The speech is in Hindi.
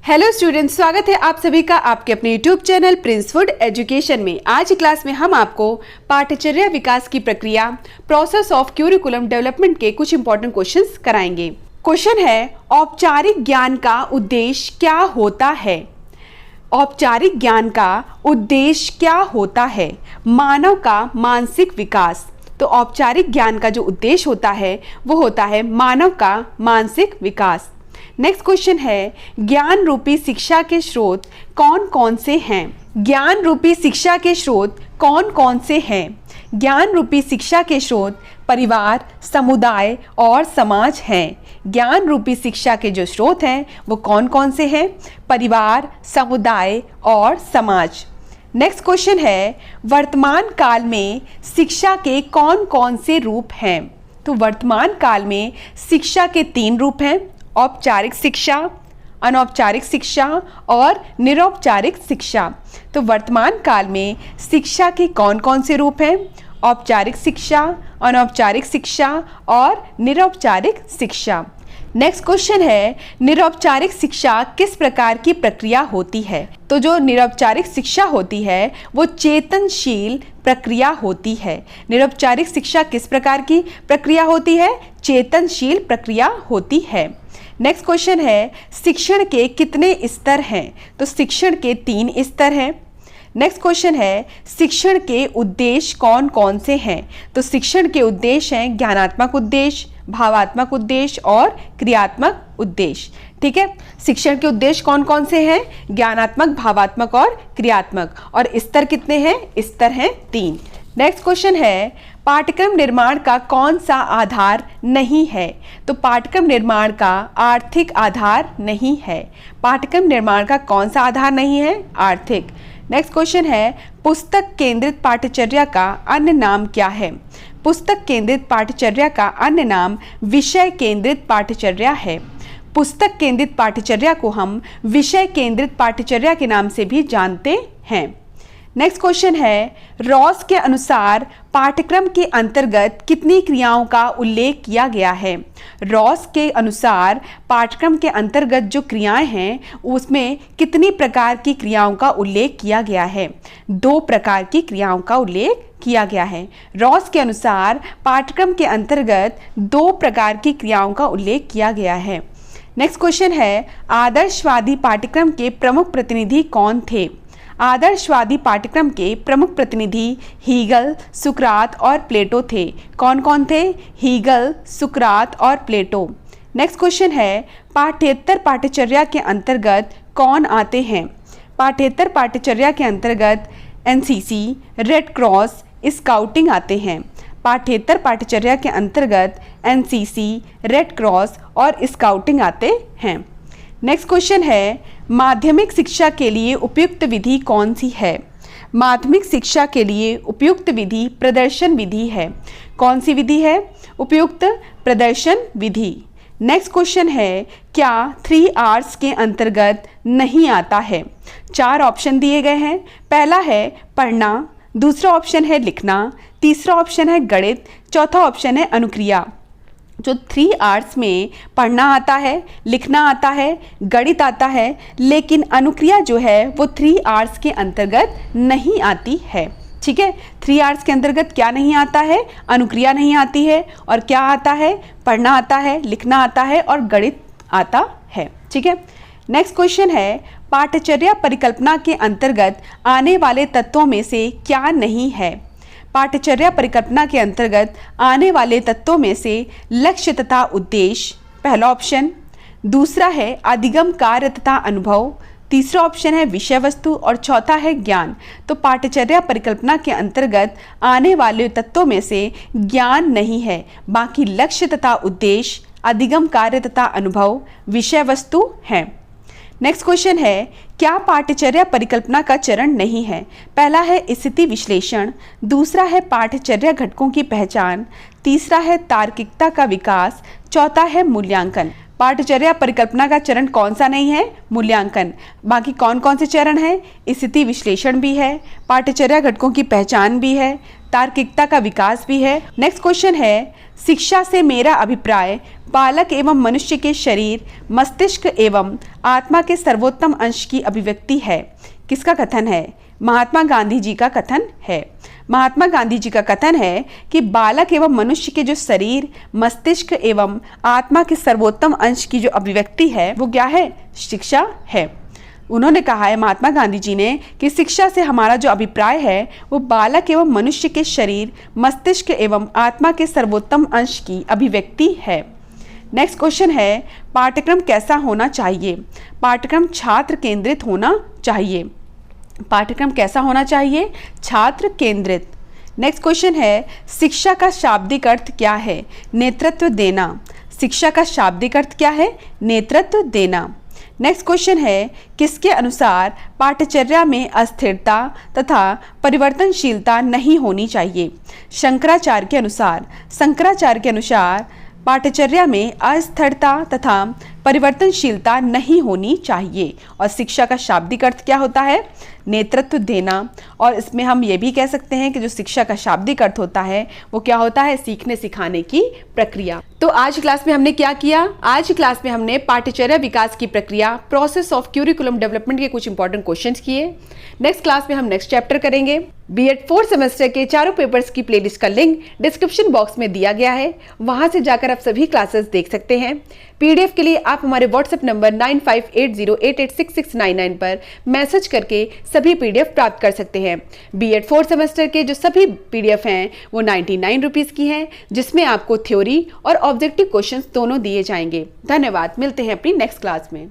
हेलो स्टूडेंट्स, स्वागत है आप सभी का आपके अपने YouTube channel Prince food education में। आज की क्लास में हम आपको पाठचर्या विकास की प्रक्रिया, प्रोसेस ऑफ क्यूरिकुलम डेवलपमेंट के कुछ इंपॉर्टेंट क्वेश्चंस कराएंगे। क्वेश्चन है, औपचारिक ज्ञान का उद्देश्य क्या होता है? औपचारिक ज्ञान का उद्देश्य क्या होता है? मानव का मानसिक विकास। तो औपचारिक ज्ञान का जो उद्देश्य होता है वो होता है मानव का मानसिक विकास। नेक्स्ट क्वेश्चन है, ज्ञान रूपी शिक्षा के स्रोत कौन कौन से हैं? ज्ञान रूपी शिक्षा के स्रोत कौन कौन से हैं? ज्ञान रूपी शिक्षा के स्रोत परिवार, समुदाय और समाज हैं। ज्ञान रूपी शिक्षा के जो स्रोत हैं वो कौन कौन से हैं? परिवार, समुदाय और समाज। नेक्स्ट क्वेश्चन है, वर्तमान काल में शिक्षा के कौन कौन से रूप हैं? तो वर्तमान काल में शिक्षा के 3 रूप हैं, औपचारिक शिक्षा, अनौपचारिक शिक्षा और निरौपचारिक शिक्षा। तो वर्तमान काल में शिक्षा के कौन कौन से रूप हैं? औपचारिक शिक्षा, अनौपचारिक शिक्षा और निरौपचारिक शिक्षा। नेक्स्ट क्वेश्चन है, निरौपचारिक शिक्षा किस प्रकार की प्रक्रिया होती है? तो जो निरौपचारिक शिक्षा होती है वो चेतनशील प्रक्रिया होती है। निरौपचारिक शिक्षा किस प्रकार की प्रक्रिया होती है? चेतनशील प्रक्रिया होती है। नेक्स्ट क्वेश्चन है, शिक्षण के कितने स्तर हैं? तो शिक्षण के 3 स्तर हैं। नेक्स्ट क्वेश्चन है, शिक्षण के उद्देश्य कौन कौन से हैं? तो शिक्षण के उद्देश्य हैं ज्ञानात्मक उद्देश्य, भावात्मक उद्देश्य और क्रियात्मक उद्देश्य। ठीक है, शिक्षण के उद्देश्य कौन कौन से हैं? ज्ञानात्मक, भावात्मक और क्रियात्मक। और स्तर कितने हैं? स्तर हैं 3। नेक्स्ट क्वेश्चन है, पाठ्यक्रम निर्माण का कौन सा आधार नहीं है? तो पाठ्यक्रम निर्माण का आर्थिक आधार नहीं है। पाठ्यक्रम निर्माण का कौन सा आधार नहीं है? आर्थिक। नेक्स्ट क्वेश्चन है, पुस्तक केंद्रित पाठ्यचर्या का अन्य नाम क्या है? पुस्तक केंद्रित पाठ्यचर्या का अन्य नाम विषय केंद्रित पाठ्यचर्या है। पुस्तक केंद्रित पाठ्यचर्या को हम विषय केंद्रित पाठ्यचर्या के नाम से भी जानते हैं। नेक्स्ट क्वेश्चन है, रॉस के अनुसार पाठ्यक्रम के अंतर्गत कितनी क्रियाओं का उल्लेख किया गया है? रॉस के अनुसार पाठ्यक्रम के अंतर्गत जो क्रियाएं हैं उसमें कितनी प्रकार की क्रियाओं का उल्लेख किया गया है? 2 प्रकार की क्रियाओं का उल्लेख किया गया है। रॉस के अनुसार पाठ्यक्रम के अंतर्गत 2 प्रकार की क्रियाओं का उल्लेख किया गया है। नेक्स्ट क्वेश्चन है, आदर्शवादी पाठ्यक्रम के प्रमुख प्रतिनिधि कौन थे? आदर्शवादी पाठ्यक्रम के प्रमुख प्रतिनिधि हीगल, सुकरात और प्लेटो थे। कौन कौन थे? हीगल, सुकरात और प्लेटो। नेक्स्ट क्वेश्चन है, पाठ्येतर पाठ्यचर्या के अंतर्गत कौन आते हैं? पाठ्येतर पाठ्यचर्या के अंतर्गत एनसीसी, रेड क्रॉस, स्काउटिंग आते हैं। पाठ्येतर पाठ्यचर्या के अंतर्गत एनसीसी, रेड क्रॉस और स्काउटिंग आते हैं। नेक्स्ट क्वेश्चन है, माध्यमिक शिक्षा के लिए उपयुक्त विधि कौन सी है? माध्यमिक शिक्षा के लिए उपयुक्त विधि प्रदर्शन विधि है। कौन सी विधि है? उपयुक्त प्रदर्शन विधि। नेक्स्ट क्वेश्चन है, क्या 3 R's के अंतर्गत नहीं आता है? 4 ऑप्शन दिए गए हैं। पहला है पढ़ना, दूसरा ऑप्शन है लिखना, तीसरा ऑप्शन है गणित, चौथा ऑप्शन है अनुक्रिया। जो 3 R's में पढ़ना आता है, लिखना आता है, गणित आता है, लेकिन अनुक्रिया जो है वो 3 R's के अंतर्गत नहीं आती है। ठीक है, 3 R's के अंतर्गत क्या नहीं आता है? अनुक्रिया नहीं आती है। और क्या आता है? पढ़ना आता है, लिखना आता है और गणित आता है। ठीक है, नेक्स्ट क्वेश्चन है, पाठ्यचर्या परिकल्पना के अंतर्गत आने वाले तत्वों में से क्या नहीं है? पाठ्यचर्या परिकल्पना के अंतर्गत आने वाले तत्वों में से लक्ष्य तथा उद्देश्य, पहला ऑप्शन। दूसरा है अधिगम कार्य तथा अनुभव, तीसरा ऑप्शन है विषय वस्तु और चौथा है ज्ञान। तो पाठ्यचर्या परिकल्पना के अंतर्गत आने वाले तत्वों में से ज्ञान नहीं है, बाकी लक्ष्य तथा उद्देश्य, अधिगम कार्य तथा अनुभव, विषय वस्तु है। नेक्स्ट क्वेश्चन है, क्या पाठ्यचर्या परिकल्पना का चरण नहीं है? पहला है स्थिति विश्लेषण, दूसरा है पाठ्यचर्या घटकों की पहचान, तीसरा है तार्किकता का विकास, चौथा है मूल्यांकन। पाठ्यचर्या परिकल्पना का चरण कौन सा नहीं है? मूल्यांकन। बाकी कौन कौन से चरण हैं? स्थिति विश्लेषण भी है, पाठ्यचर्या घटकों की पहचान भी है, तार्किकता का विकास भी है। नेक्स्ट क्वेश्चन है, शिक्षा से मेरा अभिप्राय बालक एवं मनुष्य के शरीर, मस्तिष्क एवं आत्मा के सर्वोत्तम अंश की अभिव्यक्ति है। किसका कथन है? महात्मा गांधी जी का कथन है। महात्मा गांधी जी का कथन है कि बालक एवं मनुष्य के जो शरीर, मस्तिष्क एवं आत्मा के सर्वोत्तम अंश की जो अभिव्यक्ति है वो क्या है? शिक्षा है। उन्होंने कहा है, महात्मा गांधी जी ने, कि शिक्षा से हमारा जो अभिप्राय है वो बालक एवं मनुष्य के शरीर, मस्तिष्क एवं आत्मा के सर्वोत्तम अंश की अभिव्यक्ति है। नेक्स्ट क्वेश्चन है, पाठ्यक्रम कैसा होना चाहिए? पाठ्यक्रम छात्र केंद्रित होना चाहिए। पाठ्यक्रम कैसा होना चाहिए? छात्र केंद्रित। नेक्स्ट क्वेश्चन है, शिक्षा का शाब्दिक अर्थ क्या है? नेतृत्व देना। शिक्षा का शाब्दिक अर्थ क्या है? नेतृत्व देना। नेक्स्ट क्वेश्चन है, किसके अनुसार पाठ्यचर्या में अस्थिरता तथा परिवर्तनशीलता नहीं होनी चाहिए? शंकराचार्य के अनुसार। शंकराचार्य के अनुसार पाठ्यचर्या में अस्थिरता तथा परिवर्तनशीलता नहीं होनी चाहिए। और शिक्षा का शाब्दिक अर्थ क्या होता है? नेतृत्व देना। और इसमें हम ये भी कह सकते हैं कि जो शिक्षा का शाब्दिक अर्थ होता है वो क्या होता है? सीखने सिखाने की प्रक्रिया। तो आज क्लास में हमने क्या किया? आज क्लास में हमने पाठ्यचर्या विकास की प्रक्रिया, प्रोसेस ऑफ क्यूरिकुलम डेवलपमेंट के कुछ इंपॉर्टेंट क्वेश्चंस किए। नेक्स्ट क्लास में हम नेक्स्ट चैप्टर करेंगे। बीएड 4th सेमेस्टर के चारों पेपर्स की प्लेलिस्ट का लिंक डिस्क्रिप्शन बॉक्स में दिया गया है, वहां से जाकर आप सभी क्लासेस देख सकते हैं। पीडीएफ के लिए आप हमारे व्हाट्सएप नंबर 9580886699 पर मैसेज करके सभी पीडीएफ प्राप्त कर सकते हैं। बीएड 4th सेमेस्टर के जो सभी पीडीएफ हैं वो 99 रुपीज़ की हैं, जिसमें आपको थ्योरी और ऑब्जेक्टिव क्वेश्चंस दोनों दिए जाएंगे। धन्यवाद। मिलते हैं अपनी नेक्स्ट क्लास में।